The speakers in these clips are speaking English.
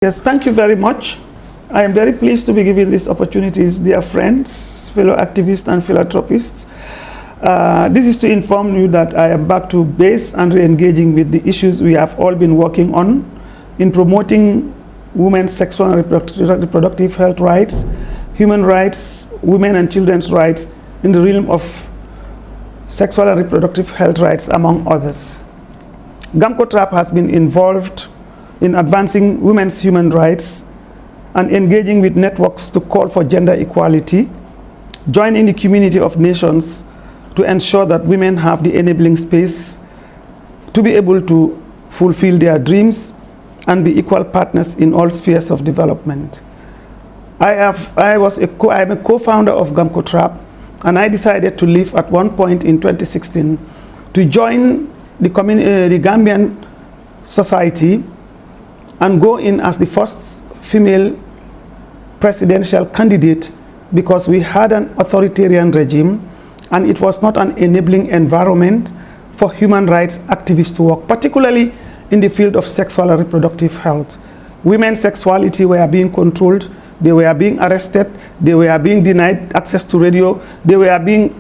Yes, thank you very much. I am very pleased to be given these opportunities, dear friends, fellow activists and philanthropists. This is to inform you that I am back to base and re-engaging with the issues we have all been working on in promoting women's sexual and reproductive health rights, human rights, women and children's rights in the realm of sexual and reproductive health rights, among others. GAMCOTRAP has been involved in advancing women's human rights and engaging with networks to call for gender equality, joining the community of nations to ensure that women have the enabling space to be able to fulfill their dreams and be equal partners in all spheres of development. I am a co-founder of GAMCOTRAP, and I decided to leave at one point in 2016 to join the Gambian society and go in as the first female presidential candidate, because we had an authoritarian regime and it was not an enabling environment for human rights activists to work, particularly in the field of sexual and reproductive health. Women's sexuality were being controlled, they were being arrested, they were being denied access to radio, they were being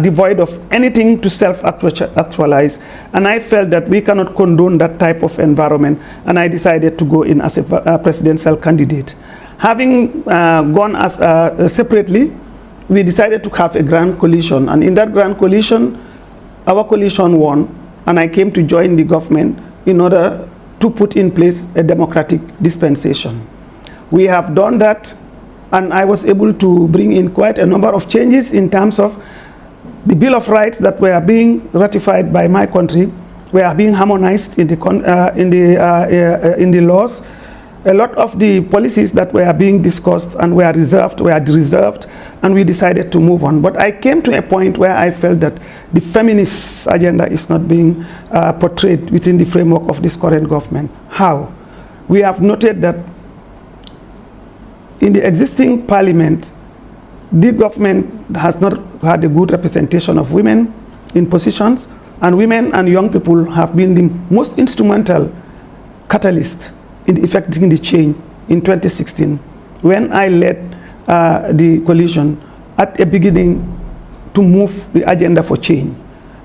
devoid of anything to self-actualize. And I felt that we cannot condone that type of environment, and I decided to go in as a presidential candidate. Having gone as separately, we decided to have a grand coalition, and in that grand coalition, our coalition won, and I came to join the government in order to put in place a democratic dispensation. We have done that, and I was able to bring in quite a number of changes in terms of the Bill of Rights that were being ratified by my country, were being harmonized in the laws. A lot of the policies that were being discussed and were reserved, and we decided to move on. But I came to a point where I felt that the feminist agenda is not being portrayed within the framework of this current government. How? We have noted that in the existing parliament, the government has not had a good representation of women in positions, and women and young people have been the most instrumental catalyst in effecting the change in 2016, when I led the coalition at a beginning to move the agenda for change.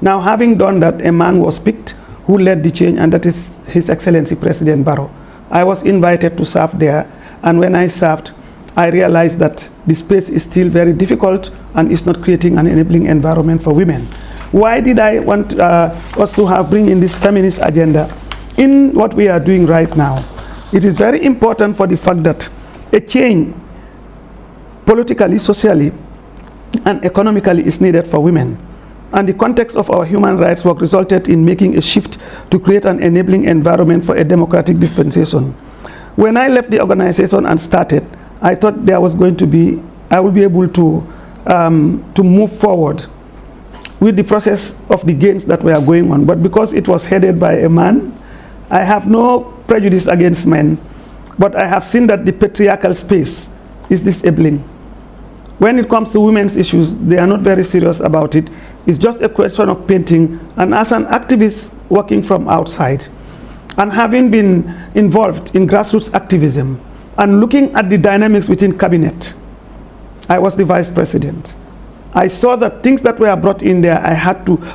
Now, having done that, a man was picked who led the change, and that is His Excellency President Barrow. I was invited to serve there, and when I served, I realized that the space is still very difficult and is not creating an enabling environment for women. Why did I want us to bring in this feminist agenda in what we are doing right now? It is very important for the fact that a change politically, socially, and economically is needed for women. And the context of our human rights work resulted in making a shift to create an enabling environment for a democratic dispensation. When I left the organization and started, I thought there was going to be, I will be able to move forward with the process of the gains that were going on. But because it was headed by a man, I have no prejudice against men, but I have seen that the patriarchal space is disabling. When it comes to women's issues, they are not very serious about it. It's just a question of painting. And as an activist working from outside, and having been involved in grassroots activism, and looking at the dynamics within cabinet, I was the vice president. I saw that things that were brought in there,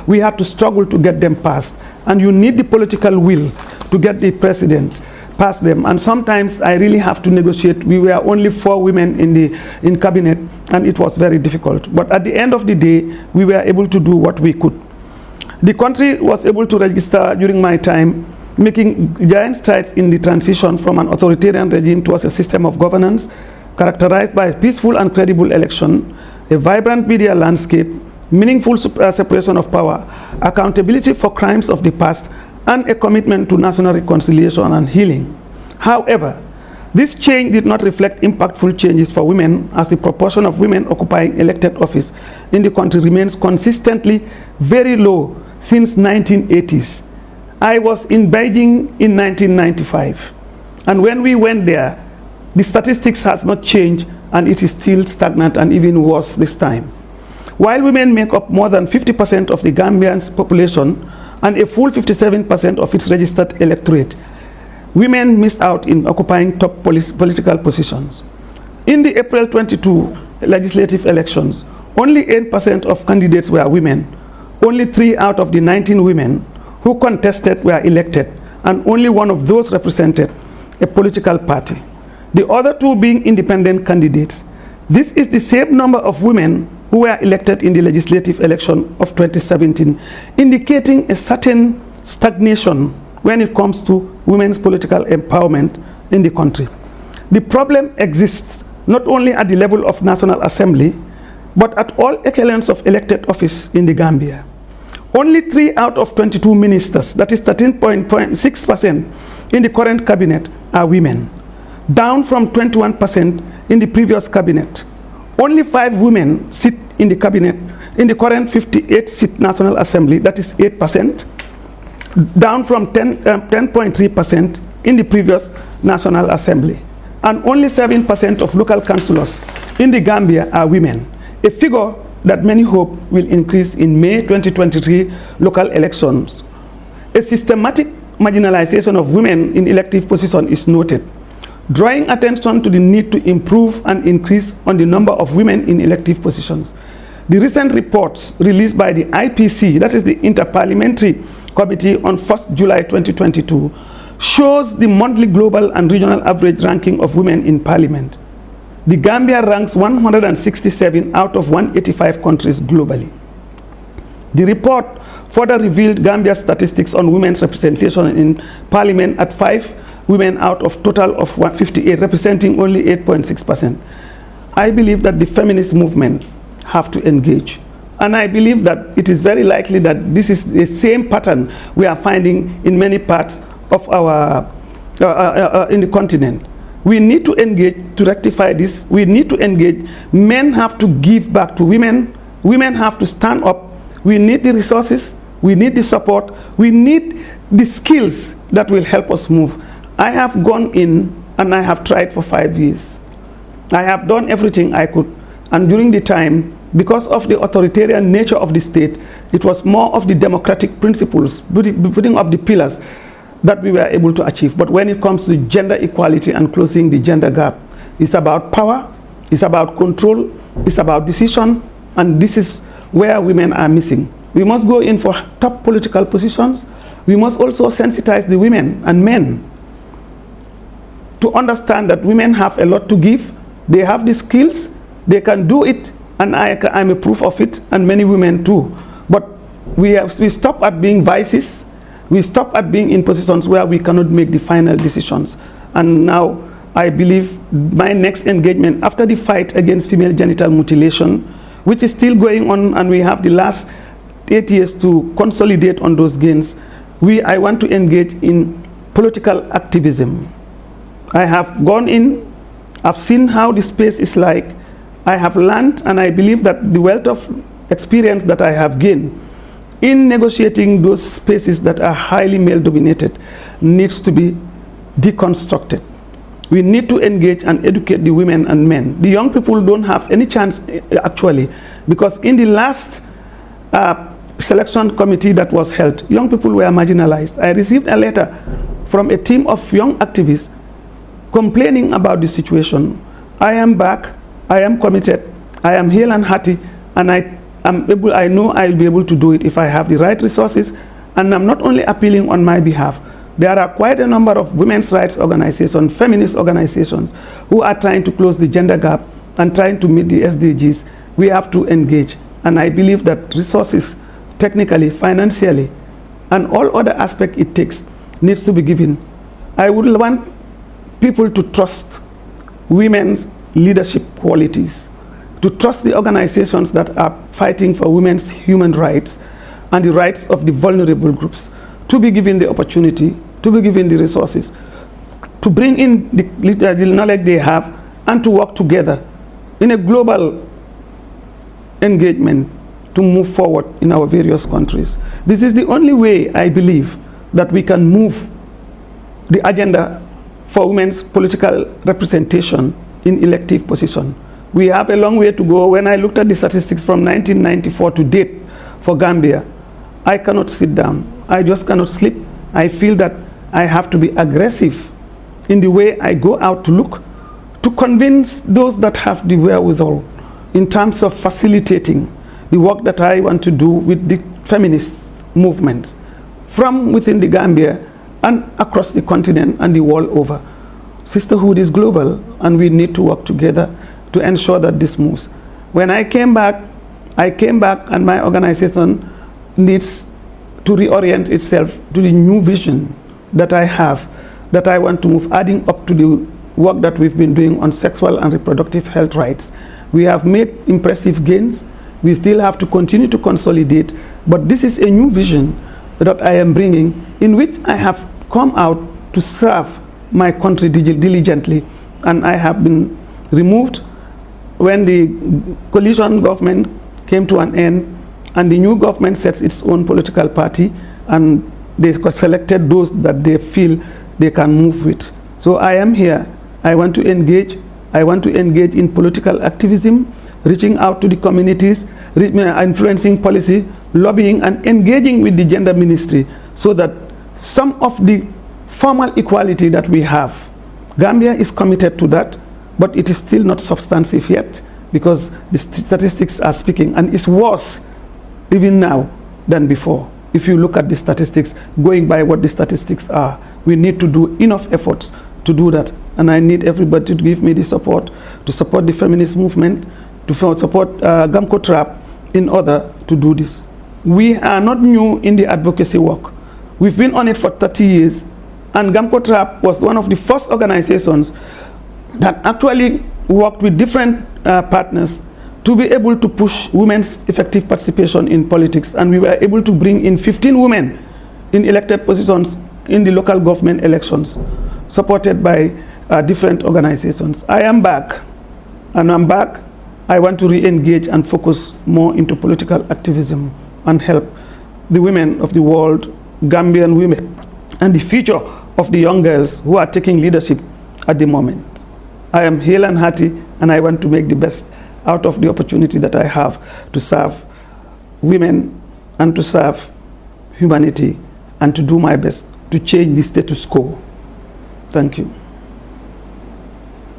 we had to struggle to get them passed. And you need the political will to get the president past them. And sometimes I really have to negotiate. We were only 4 women in cabinet, and it was very difficult. But at the end of the day, we were able to do what we could. The country was able to register during my time, making giant strides in the transition from an authoritarian regime towards a system of governance characterized by a peaceful and credible election, a vibrant media landscape, meaningful separation of power, accountability for crimes of the past, and a commitment to national reconciliation and healing. However, this change did not reflect impactful changes for women, as the proportion of women occupying elected office in the country remains consistently very low since 1980s. I was in Beijing in 1995, and when we went there, the statistics has not changed, and it is still stagnant and even worse this time. While women make up more than 50% of the Gambian's population and a full 57% of its registered electorate, women missed out in occupying top political positions. In the April 22 legislative elections, only 8% of candidates were women. Only 3 out of the 19 women who contested were elected, and only one of those represented a political party, the other 2 being independent candidates. This is the same number of women who were elected in the legislative election of 2017, indicating a certain stagnation when it comes to women's political empowerment in the country. The problem exists not only at the level of National Assembly, but at all echelons of elected office in the Gambia. Only 3 out of 22 ministers, that is 13.6% in the current cabinet, are women, down from 21% in the previous cabinet. Only 5 women sit in the cabinet in the current 58-seat National Assembly, that is 8%, down from 10.3% in the previous National Assembly. And only 7% of local councillors in the Gambia are women, a figure that many hope will increase in May 2023 local elections. A systematic marginalization of women in elective positions is noted, drawing attention to the need to improve and increase on the number of women in elective positions. The recent reports released by the IPC, that is the Interparliamentary Committee, on 1st July 2022, shows the monthly global and regional average ranking of women in parliament. The Gambia ranks 167 out of 185 countries globally. The report further revealed Gambia's statistics on women's representation in parliament at 5 women out of total of 158, representing only 8.6%. I believe that the feminist movement have to engage. And I believe that it is very likely that this is the same pattern we are finding in many parts of our, in the continent. We need to engage to rectify this. We need to engage. Men have to give back to women. Women have to stand up. We need the resources. We need the support. We need the skills that will help us move. I have gone in and I have tried for 5 years. I have done everything I could. And during the time, because of the authoritarian nature of the state, it was more of the democratic principles, putting up the pillars, that we were able to achieve. But when it comes to gender equality and closing the gender gap, it's about power, it's about control, it's about decision, and this is where women are missing. We must go in for top political positions. We must also sensitize the women and men to understand that women have a lot to give. They have the skills, they can do it, and I'm a proof of it, and many women too. But we stop at being vices. We stop at being in positions where we cannot make the final decisions. And now I believe my next engagement, after the fight against female genital mutilation, which is still going on, and we have the last 8 years to consolidate on those gains, I want to engage in political activism. I have gone in, I've seen how the space is like, I have learned, and I believe that the wealth of experience that I have gained in negotiating those spaces that are highly male-dominated needs to be deconstructed. We need to engage and educate the women and men. The young people don't have any chance, actually, because in the last selection committee that was held, young people were marginalized. I received a letter from a team of young activists complaining about the situation. I am back, I am committed, I am hale and hearty, and I know I'll be able to do it if I have the right resources. And I'm not only appealing on my behalf. There are quite a number of women's rights organizations, feminist organizations, who are trying to close the gender gap and trying to meet the SDGs. We have to engage. And I believe that resources, technically, financially, and all other aspects it takes, needs to be given. I would want people to trust women's leadership qualities, to trust the organizations that are fighting for women's human rights and the rights of the vulnerable groups, to be given the opportunity, to be given the resources, to bring in the knowledge they have, and to work together in a global engagement to move forward in our various countries. This is the only way, I believe, that we can move the agenda for women's political representation in elective position. We have a long way to go. When I looked at the statistics from 1994 to date for Gambia, I cannot sit down. I just cannot sleep. I feel that I have to be aggressive in the way I go out to look, to convince those that have the wherewithal in terms of facilitating the work that I want to do with the feminist movement from within the Gambia and across the continent and the world over. Sisterhood is global, and we need to work together to ensure that this moves. When I came back, and my organization needs to reorient itself to the new vision that I have, that I want to move, adding up to the work that we've been doing on sexual and reproductive health rights. We have made impressive gains. We still have to continue to consolidate, but this is a new vision that I am bringing, in which I have come out to serve my country diligently, and I have been removed when the coalition government came to an end, and the new government sets its own political party, and they selected those that they feel they can move with. So I am here. I want to engage. I want to engage in political activism, reaching out to the communities, influencing policy, lobbying, and engaging with the gender ministry, so that some of the formal equality that we have, Gambia is committed to that, but it is still not substantive yet, because the statistics are speaking, and it's worse even now than before. If you look at the statistics, going by what the statistics are, we need to do enough efforts to do that, and I need everybody to give me the support, to support the feminist movement, to support GAMCOTRAP in order to do this. We are not new in the advocacy work. We've been on it for 30 years, and GAMCOTRAP was one of the first organizations that actually worked with different partners to be able to push women's effective participation in politics, and we were able to bring in 15 women in elected positions in the local government elections, supported by different organizations. I am back, and I'm back. I want to re-engage and focus more into political activism and help the women of the world, Gambian women, and the future of the young girls who are taking leadership at the moment. I am hale and hearty, and I want to make the best out of the opportunity that I have to serve women and to serve humanity and to do my best to change the status quo. Thank you.